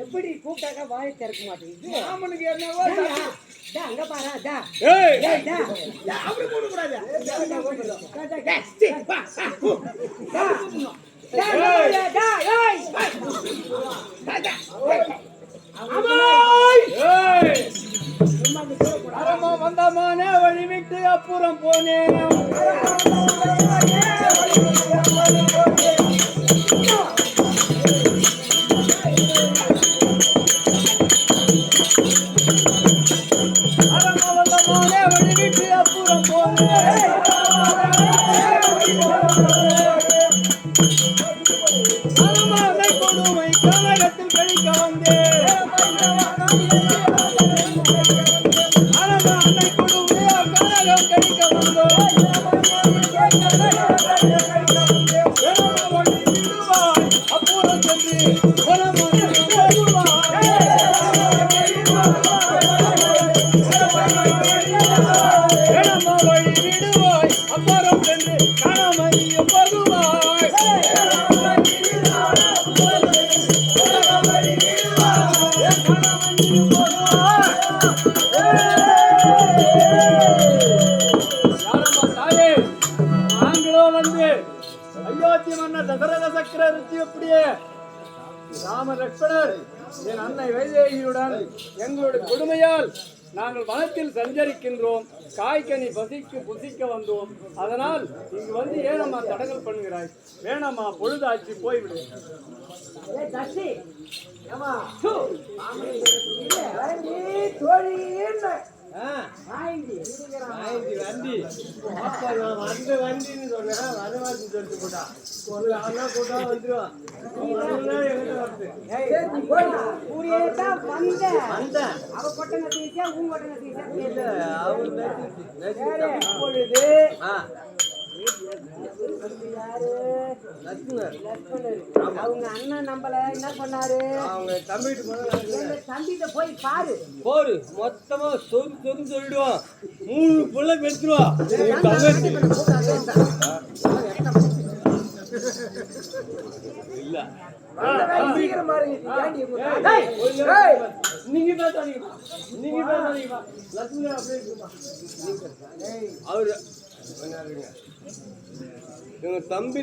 எப்படி கூப்பிட்டாக்க வாயை திறக்க மாட்டேங்குது. மாமனுக்கு என்னவோ அங்க பாரு அப்படி போட கூடாது. வந்தமானே வழி விட்டு அப்புறம் போனேன். தசரத சக்கரவர்த்தி அப்படியே ராம லட்சுமணர் என் அன்னை வைதேகியுடன் எங்களுடைய கொடுமையால் நாங்கள் வனத்தில் சஞ்சரிக்கின்றோம். காய்கனி புசிக்க வந்தோம். அதனால் இங்கு வந்து ஏனம்மா தடங்கல் பண்ணுகிறாய்? வேணாமா, பொழுதாச்சு, போய்விடு. வண்டின்னு சொன்னா வரவாசி சொல்லிட்டு போட்டா கூட்டா வந்துருவான். அவங்க அண்ணன் நம்மள என்ன பண்ணாரு? அவங்க தம்பிட்ட போய் பாரு போரு மொத்தமா சொன்னு சொல்லிடுவான். 3 புள்ள பெற்றுவான். இல்ல நீங்க அவரு தம்பி